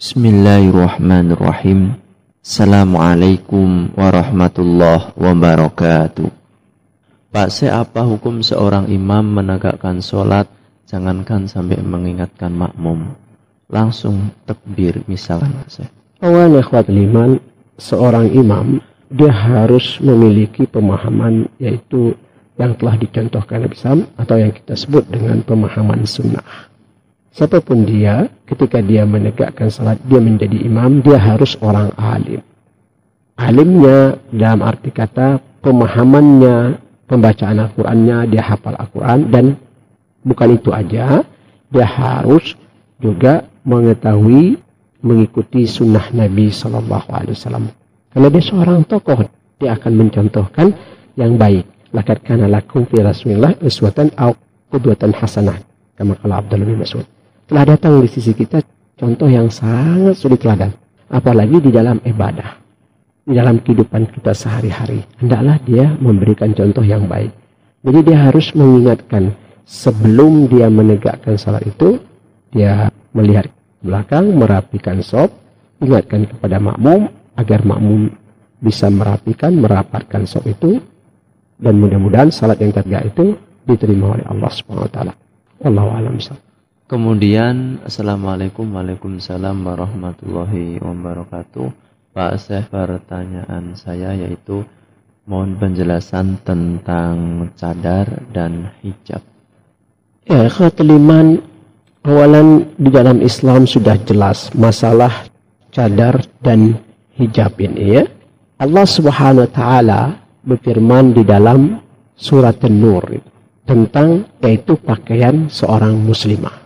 Bismillahirrahmanirrahim. Assalamualaikum warahmatullahi wabarakatuh. Pak, apa hukum seorang imam menegakkan sholat, jangankan sampai mengingatkan makmum, langsung takbir misalnya? Awalnya ikhwatul iman, seorang imam dia harus memiliki pemahaman yaitu yang telah dicontohkan Nabi SAW atau yang kita sebut dengan pemahaman sunnah. Siapapun dia, ketika dia menegakkan salat, dia menjadi imam, dia harus orang alim. Alimnya dalam arti kata pemahamannya, pembacaan Al-Qur'annya, dia hafal Al-Qur'an, dan bukan itu aja, dia harus juga mengetahui, mengikuti sunnah Nabi SAW. Karena dia seorang tokoh, dia akan mencontohkan yang baik. Laqad kana lakum fi Rasulillah uswatan aw qudwatan hasanah, kama qala Abdullah bin Mas'ud. Telah datang di sisi kita contoh yang sangat sulit teladan, apalagi di dalam ibadah, di dalam kehidupan kita sehari-hari. Hendaklah dia memberikan contoh yang baik. Jadi dia harus mengingatkan sebelum dia menegakkan salat itu, dia melihat ke belakang, merapikan shaf, ingatkan kepada makmum agar makmum bisa merapikan, merapatkan shaf itu, dan mudah-mudahan salat yang tegak itu diterima oleh Allah Subhanahu wa taala. Wallahu a'lam bishawab. Kemudian, Assalamualaikum warahmatullahi wabarakatuh. Pak Syekh, pertanyaan saya yaitu mohon penjelasan tentang cadar dan hijab. Ya, ikhwatul iman, awalan di dalam Islam sudah jelas masalah cadar dan hijab ini ya. Allah Subhanahu wa taala berfirman di dalam surat An-Nur tentang yaitu pakaian seorang muslimah.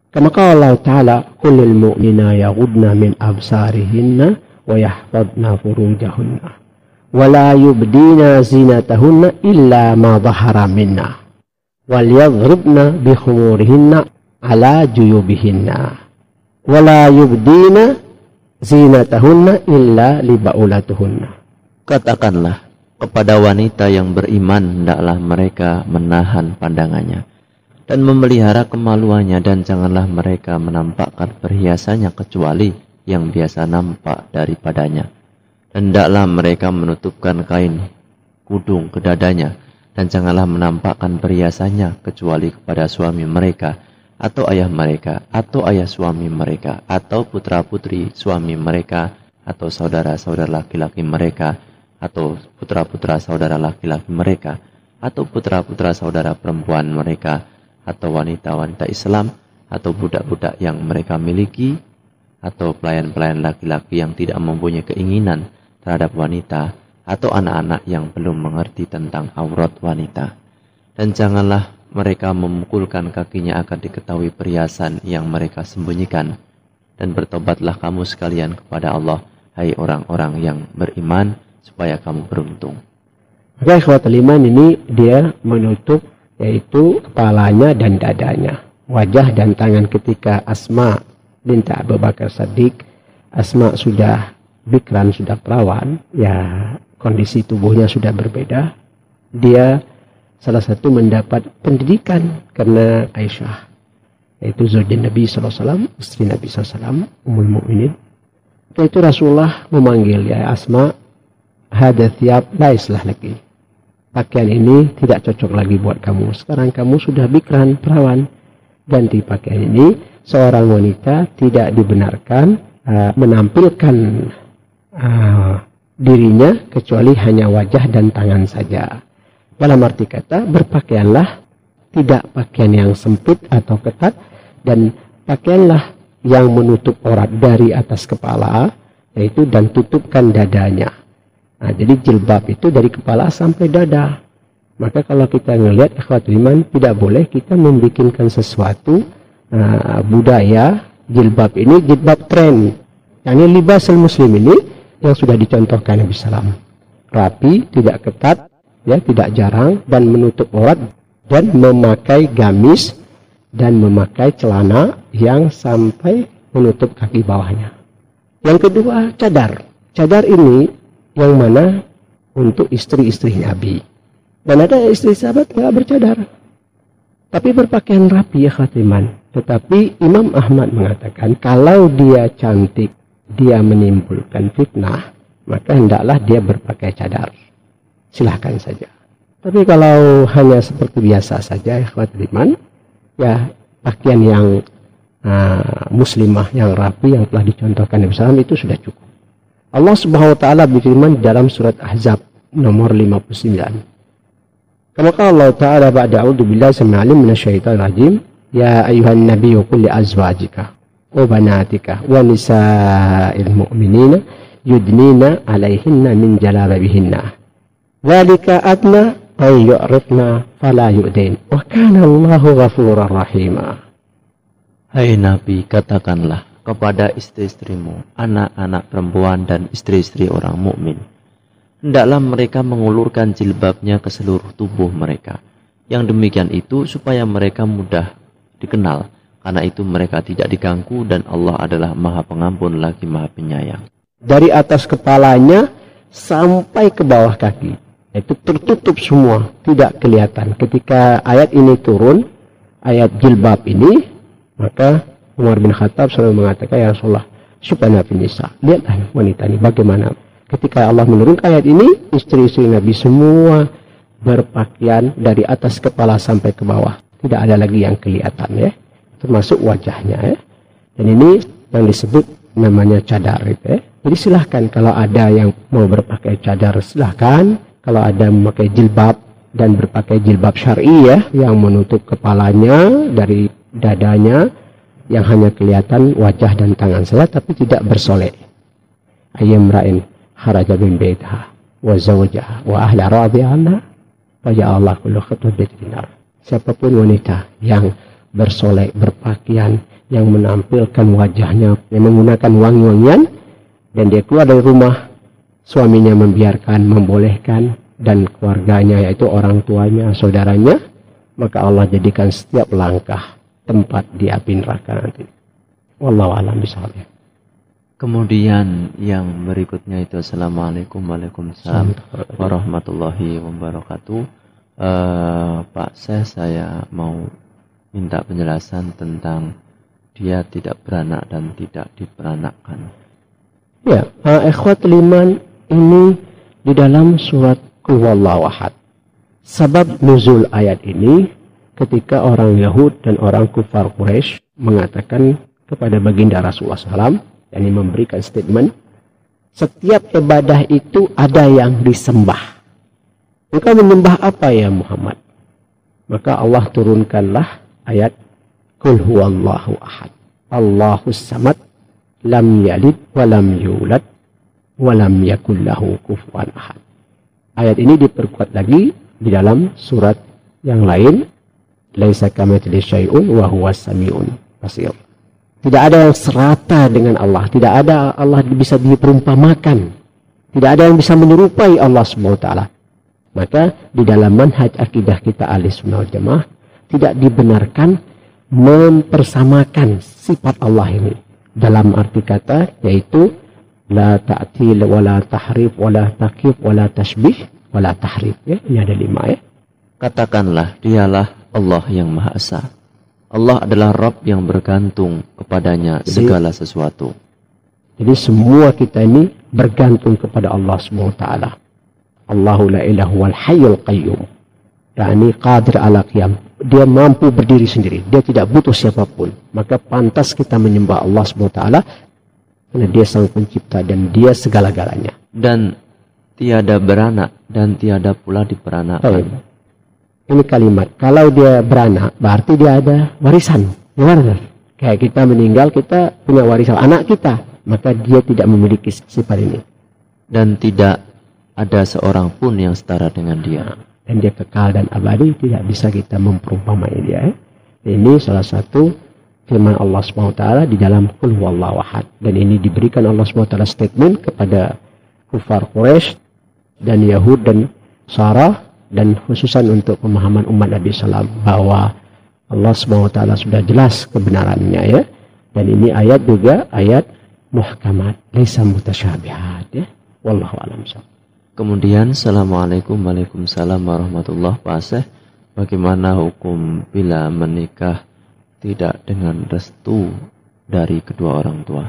Kama qala Allah Ta'ala, "Qulil mu'mina yaghudna min absarihinna wa yahfadna furujahunna wa la yubdina zinatahunna illa ma dhahara minna wal yadhribna bi khumurihinna ala juyubihinna wa la yubdina zinatahunna illa li ba'ulatuhunna." Katakanlah kepada wanita yang beriman, hendaklah mereka menahan pandangannya dan memelihara kemaluannya, dan janganlah mereka menampakkan perhiasannya kecuali yang biasa nampak daripadanya. Hendaklah mereka menutupkan kain kudung ke dadanya, dan janganlah menampakkan perhiasannya kecuali kepada suami mereka, atau ayah mereka, atau ayah suami mereka, atau putra-putri suami mereka, atau saudara-saudara laki-laki mereka, atau putra-putra saudara laki-laki mereka, atau putra-putra saudara perempuan mereka, atau wanita-wanita Islam, atau budak-budak yang mereka miliki, atau pelayan-pelayan laki-laki yang tidak mempunyai keinginan terhadap wanita, atau anak-anak yang belum mengerti tentang aurat wanita. Dan janganlah mereka memukulkan kakinya akan diketahui perhiasan yang mereka sembunyikan. Dan bertobatlah kamu sekalian kepada Allah, hai orang-orang yang beriman, supaya kamu beruntung. Maka ikhwatul iman ini dia menutup yaitu kepalanya dan dadanya, wajah dan tangan. Ketika Asma binti Abu Bakar Shaddiq, Asma sudah bikran, sudah perawan, ya kondisi tubuhnya sudah berbeda. Dia salah satu mendapat pendidikan karena Aisyah, yaitu zaujin Nabi SAW, istri Nabi SAW, Ummul Mukminin. Itu Rasulullah memanggil, ya Asma, hada thiyab la islah laki. Pakaian ini tidak cocok lagi buat kamu. Sekarang kamu sudah bikran, perawan. Ganti pakaian ini. Seorang wanita tidak dibenarkan menampilkan dirinya kecuali hanya wajah dan tangan saja. Dalam arti kata, berpakaianlah tidak pakaian yang sempit atau ketat, dan pakaianlah yang menutup aurat dari atas kepala, yaitu dan tutupkan dadanya. Nah, jadi jilbab itu dari kepala sampai dada. Maka kalau kita ngelihat ikhwatul iman, tidak boleh kita membikinkan sesuatu budaya jilbab ini jilbab tren. Yang ini libasul muslim ini yang sudah dicontohkan Nabi SAW. Rapi, tidak ketat, ya tidak jarang, dan menutup aurat, dan memakai gamis dan memakai celana yang sampai menutup kaki bawahnya. Yang kedua, cadar. Cadar ini yang mana untuk istri-istri Nabi. Dan ada istri sahabat nggak bercadar, tapi berpakaian rapi ya khatiman. Tetapi Imam Ahmad mengatakan kalau dia cantik, dia menimbulkan fitnah, maka hendaklah dia berpakaian cadar. Silahkan saja. Tapi kalau hanya seperti biasa saja, ikhwatul iman, ya pakaian yang muslimah, yang rapi, yang telah dicontohkan Nabi SAW itu sudah cukup. Allah Subhanahu wa taala berfirman dalam surat Ahzab nomor 59. Kama qala Allah Ta'ala ba'da a'udzu billahi samil 'alim minasyaitonir rajim, ya ayyuhan nabiyyu qul li azwajika wa banatika wa nisa'il mu'minina yudnina 'alaihinna min jalabibihinna. Dzalika adna an yu'rifna fala yu'dain. Wa kana Allahu ghafurar rahima. Hai Nabi, katakanlah kepada istri-istrimu, anak-anak perempuan dan istri-istri orang mukmin, hendaklah mereka mengulurkan jilbabnya ke seluruh tubuh mereka. Yang demikian itu supaya mereka mudah dikenal, karena itu mereka tidak diganggu dan Allah adalah Maha Pengampun lagi Maha Penyayang. Dari atas kepalanya sampai ke bawah kaki, itu tertutup semua, tidak kelihatan. Ketika ayat ini turun, ayat jilbab ini, maka Umar bin Khattab selalu mengatakan, ya Rasulullah, syubhana fin nisa, lihatlah wanita ini bagaimana. Ketika Allah menurunkan ayat ini, istri-istri Nabi semua berpakaian dari atas kepala sampai ke bawah. Tidak ada lagi yang kelihatan, ya, termasuk wajahnya, ya. Dan ini yang disebut namanya cadar, ya. Jadi silahkan kalau ada yang mau berpakai cadar, silahkan. Kalau ada memakai jilbab dan berpakai jilbab syar'i, ya, yang menutup kepalanya dari dadanya, yang hanya kelihatan wajah dan tangan saja, tapi tidak bersolek. Ayyam ra'in kharaja min baitha wa zawjaha wa ahla radi'anha fa ja'ala kullu khutbatin dinar. Siapapun wanita yang bersolek, berpakaian, yang menampilkan wajahnya, yang menggunakan wangi-wangian, dan dia keluar dari rumah, suaminya membiarkan, membolehkan, dan keluarganya, yaitu orang tuanya, saudaranya, maka Allah jadikan setiap langkah tempat di api neraka nanti. Wallahu a'lam bishawab. Kemudian yang berikutnya itu Assalamualaikum warahmatullahi wabarakatuh. Pak Syekh, saya mau minta penjelasan tentang dia tidak beranak dan tidak diperanakkan. Ya, ikhwatul iman, ini di dalam surat Qul Huwallahu Ahad. Sabab nuzul ayat ini ketika orang Yahud dan orang kufar Quraisy mengatakan kepada baginda Rasulullah SAW, yakni memberikan statement, setiap ibadah itu ada yang disembah. Engkau menyembah apa ya Muhammad? Maka Allah turunkanlah ayat Qul Huwallahu Ahad, Allahus Samad, lam yalid wa lam yulad wa lam yakul lahu kufuwan ahad. Ayat ini diperkuat lagi di dalam surat yang lain, laisa kamitslihi syai'un wa huwas sami'un basir. Tidak ada yang serata dengan Allah, tidak ada Allah bisa diperumpamakan, tidak ada yang bisa menyerupai Allah Subhanahu wa taala. Maka di dalam manhaj akidah kita Ahlussunnah wal Jamaah tidak dibenarkan mempersamakan sifat Allah ini dalam arti kata, yaitu la ta'til wa la tahrif wa la taqif wa la tashbih wa la tahrif, ya. Ini ada 5, ya. Katakanlah, dialah Allah yang Maha Esa. Allah adalah Rabb yang bergantung kepadanya segala sesuatu. Jadi semua kita ini bergantung kepada Allah SWT. Allahu la ilaha wal hayyul qayyum. Yani qadir ala qiyam. Dia mampu berdiri sendiri. Dia tidak butuh siapapun. Maka pantas kita menyembah Allah SWT. Karena dia sang pencipta dan dia segala-galanya. Dan tiada beranak dan tiada pula diperanakkan. Ini kalimat, kalau dia beranak, berarti dia ada warisan. Benar? Kayak kita meninggal, kita punya warisan anak kita. Maka dia tidak memiliki sifat ini. Dan tidak ada seorang pun yang setara dengan dia. Dan dia kekal dan abadi, tidak bisa kita memperumpamai dia. Ini salah satu firman Allah SWT di dalam Qul Huwallahu Ahad. Dan ini diberikan Allah SWT statement kepada kufar Quraisy dan Yahud dan Sarah, dan khususan untuk pemahaman umat Nabi SAW bahwa Allah SWT sudah jelas kebenarannya, ya. Dan ini ayat juga ayat muhkamat, laisa mutasyabihat, ya. Wallahu a'lam. Kemudian Assalamualaikum warahmatullahi wabarakatuh. Pak Syekh, bagaimana hukum bila menikah tidak dengan restu dari kedua orang tua.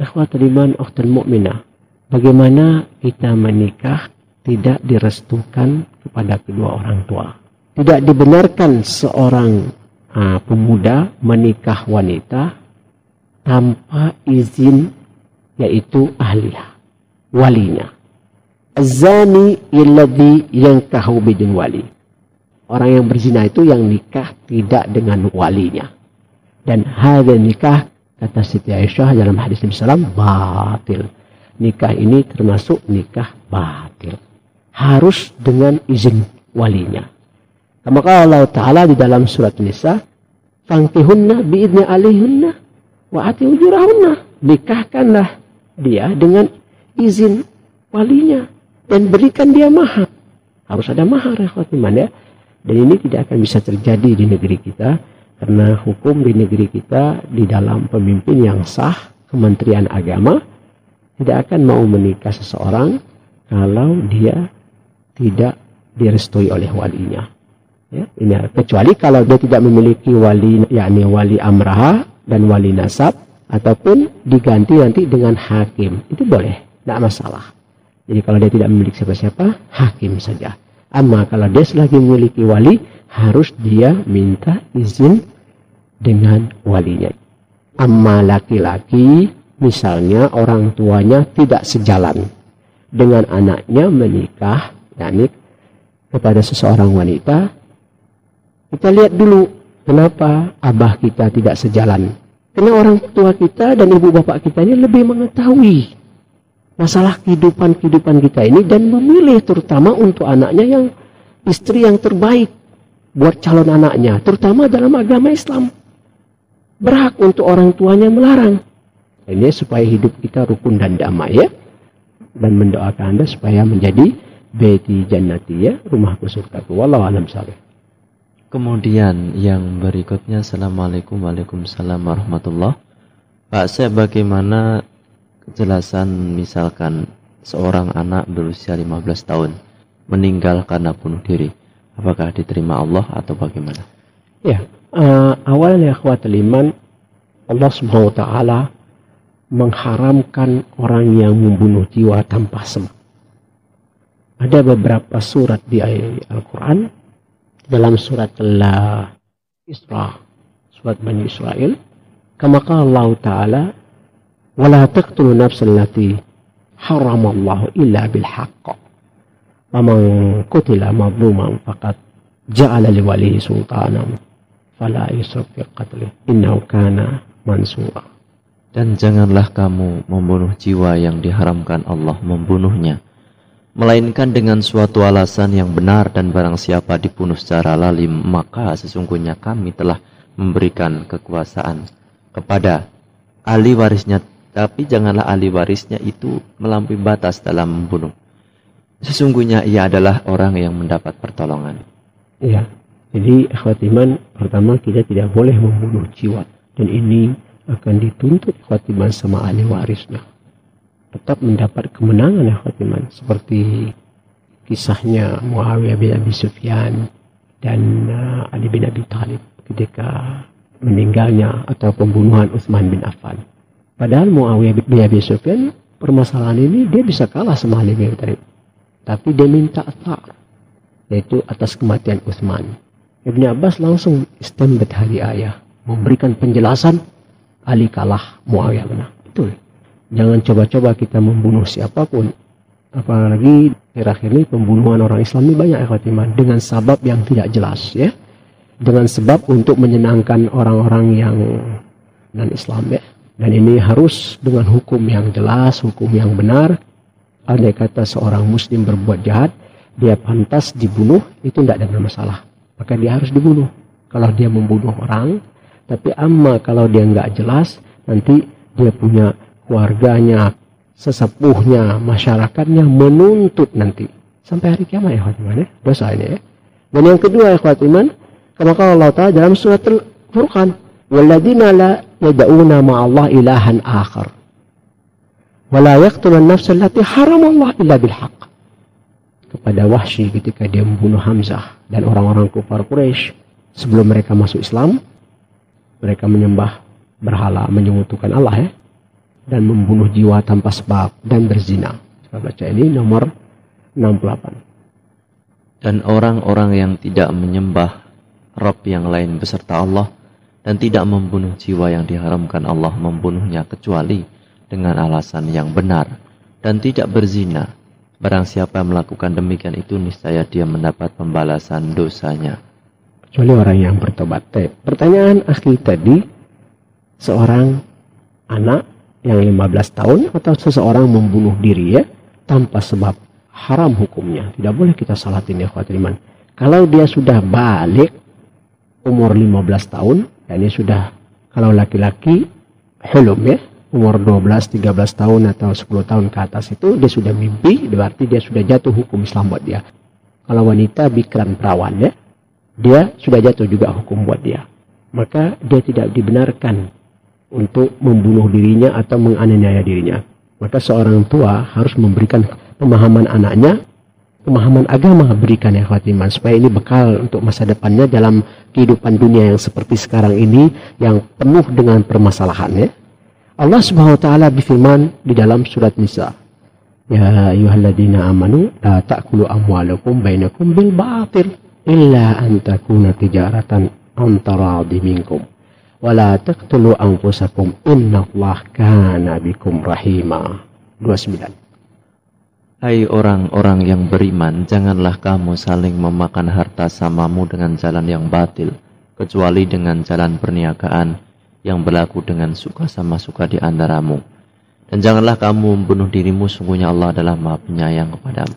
Ikhwatul iman, ukhtul mukminah, bagaimana kita menikah tidak direstukan kepada kedua orang tua? Tidak dibenarkan seorang pemuda menikah wanita tanpa izin, yaitu ahliha, walinya. Az-zani alladhi yankahu bidun wali. Orang yang berzina itu yang nikah tidak dengan walinya. Dan hadza nikah, kata Siti Aisyah dalam hadis Nabi SAW, batil. Nikah ini termasuk nikah batil. Harus dengan izin walinya. Maka Allah Ta'ala di dalam surat Nisa, fankihunna biidni alihunna wa ati ujurahunna. Nikahkanlah dia dengan izin walinya dan berikan dia mahar. Harus ada mahar, ya. Dan ini tidak akan bisa terjadi di negeri kita, karena hukum di negeri kita di dalam pemimpin yang sah, Kementerian Agama, tidak akan mau menikah seseorang kalau dia tidak direstui oleh walinya. Ya, ini kecuali kalau dia tidak memiliki wali, yakni wali amrah dan wali nasab, ataupun diganti nanti dengan hakim. Itu boleh, tidak masalah. Jadi kalau dia tidak memiliki siapa-siapa, hakim saja. Amma kalau dia selagi memiliki wali, harus dia minta izin dengan walinya. Amma laki-laki, misalnya orang tuanya tidak sejalan dengan anaknya menikah, yakni kepada seseorang wanita, kita lihat dulu kenapa abah kita tidak sejalan. Karena orang tua kita dan ibu bapak kita ini lebih mengetahui masalah kehidupan kita ini dan memilih terutama untuk anaknya yang istri yang terbaik buat calon anaknya, terutama dalam agama Islam. Berhak untuk orang tuanya melarang. Ini supaya hidup kita rukun dan damai, ya. Dan mendoakan Anda supaya menjadi baiti jannati, ya, rumahku surgaku. Wallahu a'lam bishawab. Kemudian yang berikutnya, Assalamualaikum Waalaikumsalam warahmatullahi. Pak Syekh, bagaimana kejelasan misalkan seorang anak berusia 15 tahun meninggal karena bunuh diri, apakah diterima Allah atau bagaimana? Ya, awalnya akhwatul iman, Allah Subhanahu wa taala mengharamkan orang yang membunuh jiwa tanpa sebab. Ada beberapa surat di Al-Qur'an, dalam surat Al-Isra, surat Bani Israel, kama qala Allah taala, ولا تقتلوا النفس التي حرم الله إلا بالحق ومن قتل مظلوما فقد جعل لوليه سلطانا فلا يسرف في قتله إنه كان منصورا. Dan janganlah kamu membunuh jiwa yang diharamkan Allah membunuhnya, melainkan dengan suatu alasan yang benar, dan barang siapa dibunuh secara lalim, maka sesungguhnya kami telah memberikan kekuasaan kepada ahli warisnya. Tapi janganlah ahli warisnya itu melampaui batas dalam membunuh. Sesungguhnya ia adalah orang yang mendapat pertolongan. Ya, jadi akhwat iman, pertama kita tidak boleh membunuh jiwa. Dan ini akan dituntut akhwat iman sama ahli warisnya. Tetap mendapat kemenangan akhwat iman. Seperti kisahnya Muawiyah bin Abi Sufyan dan Ali bin Abi Thalib ketika meninggalnya atau pembunuhan Utsman bin Affan. Padahal Muawiyah bin Abi Sufyan, permasalahan ini dia bisa kalah sama Ali bin Abi Thalib. Tapi dia minta atar, yaitu atas kematian Utsman. Ibn Abbas langsung istambat hari ayah, memberikan penjelasan, Ali kalah, Muawiyah menang. Betul. Jangan coba-coba kita membunuh siapapun. Apalagi akhir-akhir ini pembunuhan orang Islam ini banyak, dengan sebab yang tidak jelas, ya. Dengan sebab untuk menyenangkan orang-orang yang non-Islam, ya. Dan ini harus dengan hukum yang jelas, hukum yang benar. Andai kata seorang muslim berbuat jahat, dia pantas dibunuh, itu tidak ada masalah. Maka dia harus dibunuh. Kalau dia membunuh orang, tapi amma kalau dia nggak jelas, nanti dia punya keluarganya, sesepuhnya, masyarakatnya menuntut nanti. Sampai hari kiamat, ya iman, ya. Dosa ini, ya. Dan yang kedua, ya iman, kama qala Allah Ta'ala dalam surat Al-Furqan, وَالَّذِينَ لَا يَدْعُونَ مَعَ اللَّهِ إِلَٰهًا آخَرَ وَلَا يَقْتُلُونَ النَّفْسَ الَّتِي حَرَمَ اللَّهُ إِلَّا بِالْحَقِّ. Kepada Wahsy ketika dia membunuh Hamzah dan orang-orang kufar Quraisy sebelum mereka masuk Islam, mereka menyembah berhala, menyekutukan Allah ya, dan membunuh jiwa tanpa sebab dan berzina. Kita baca ini nomor 68. Dan orang-orang yang tidak menyembah Rabb yang lain beserta Allah dan tidak membunuh jiwa yang diharamkan Allah membunuhnya kecuali dengan alasan yang benar dan tidak berzina. Barang siapa melakukan demikian itu niscaya dia mendapat pembalasan dosanya. Kecuali orang yang bertobat. Pertanyaan akhi tadi, seorang anak yang 15 tahun atau seseorang membunuh diri ya tanpa sebab, haram hukumnya. Tidak boleh kita salatin ya ikhwatul iman. Kalau dia sudah balik umur 15 tahun, yakni sudah, kalau laki-laki hulum ya, umur 12, 13 tahun atau 10 tahun ke atas itu dia sudah mimpi, berarti dia sudah jatuh hukum Islam buat dia. Kalau wanita bikran perawan ya, dia sudah jatuh juga hukum buat dia. Maka dia tidak dibenarkan untuk membunuh dirinya atau menganiaya dirinya. Maka seorang tua harus memberikan pemahaman anaknya, pemahaman agama berikan ya khatiman, supaya ini bekal untuk masa depannya dalam kehidupan dunia yang seperti sekarang ini yang penuh dengan permasalahan ya. Allah Subhanahu wa taala berfirman di dalam surat Nisa, ya ayyuhalladzina amanu la ta'kulu amwalakum bainakum bil batil illa an takuna tijaratan an taradi minkum wa la taqtulu anfusakum innallaha kana bikum rahima. 29. Hai orang-orang yang beriman, janganlah kamu saling memakan harta samamu dengan jalan yang batil, kecuali dengan jalan perniagaan yang berlaku dengan suka sama suka di antaramu. Dan janganlah kamu membunuh dirimu, sungguhnya Allah adalah Maha Penyayang kepadamu.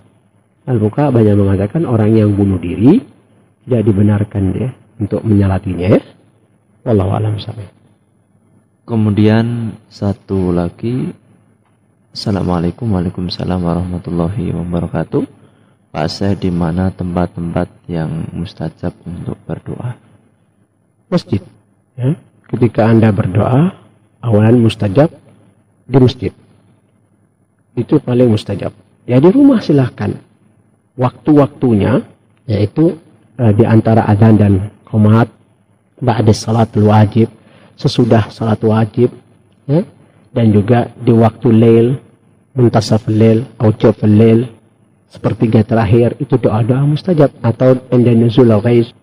Al-Bukhari banyak mengatakan orang yang bunuh diri tidak dibenarkan ya untuk menyalatinya ya. Wallahu a'lam bishawab. Kemudian satu lagi, Assalamualaikum Waalaikumsalam warahmatullahi wabarakatuh. Pak Syekh, di mana tempat-tempat yang mustajab untuk berdoa? Masjid ya. Ketika Anda berdoa, awalan mustajab di masjid. Itu paling mustajab. Ya di rumah silahkan. Waktu-waktunya yaitu di antara adzan dan qomat, ba'da salatul wajib, sesudah salat wajib ya, dan juga di waktu lail, muntasaf lail, awjaf lail, sepertiga terakhir, itu doa-doa mustajab. Atau inda nuzul ghaiz,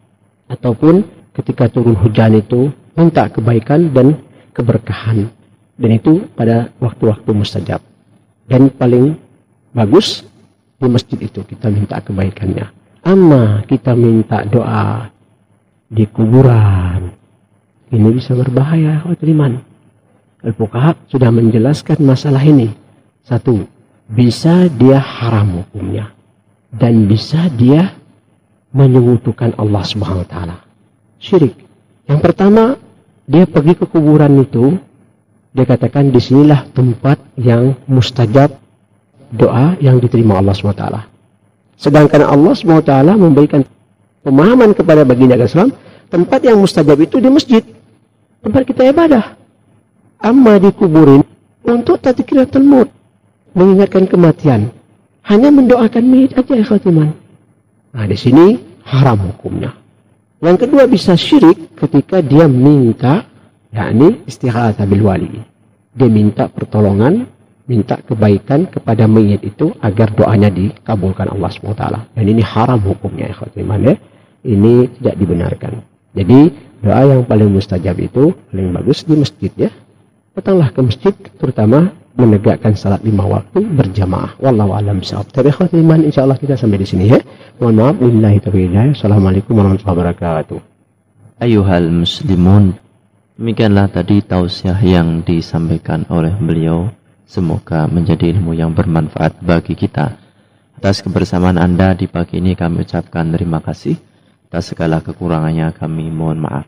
ataupun ketika turun hujan itu minta kebaikan dan keberkahan, dan itu pada waktu-waktu mustajab. Dan paling bagus di masjid itu kita minta kebaikannya. Amma kita minta doa di kuburan, ini bisa berbahaya iman. Al-Fuqaha sudah menjelaskan masalah ini. Satu, bisa dia haram hukumnya, dan bisa dia menyekutukan Allah Subhanahu wa taala, syirik. Yang pertama, dia pergi ke kuburan itu, dia katakan disinilah tempat yang mustajab doa yang diterima Allah SWT. Sedangkan Allah SWT memberikan pemahaman kepada baginda Islam, tempat yang mustajab itu di masjid, tempat kita ibadah. Amma dikuburin untuk tadzkiratul maut, mengingatkan kematian, hanya mendoakan mayit aja ya khatiman. Nah di sini haram hukumnya. Yang kedua, bisa syirik ketika dia minta, yakni istighatsah bil wali. Dia minta pertolongan, minta kebaikan kepada mayit itu agar doanya dikabulkan Allah SWT. Dan ini haram hukumnya ya khatiman ya. Ini tidak dibenarkan. Jadi doa yang paling mustajab itu paling bagus di masjid ya. Datanglah ke masjid, terutama menegakkan salat 5 waktu berjamaah. Wallahu a'lam bishawab. Tapi khatiman, insyaallah kita sampai di sini ya. Mohon maaf, billahi taufiq. Assalamualaikum warahmatullahi wabarakatuh. Ayuhal muslimun, demikianlah tadi tausiah yang disampaikan oleh beliau. Semoga menjadi ilmu yang bermanfaat bagi kita. Atas kebersamaan Anda di pagi ini kami ucapkan terima kasih. Atas segala kekurangannya kami mohon maaf.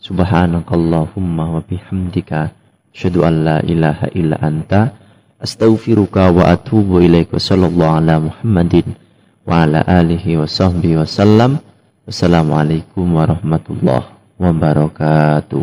Subhanakallahumma wa bihamdika, asyhadu an la ilaha illa anta, astaghfiruka wa atubu ilaika. Sallallahu ala Muhammadin wa ala alihi wa sahbihi wa sallam. Wassalamualaikum warahmatullahi wabarakatuh.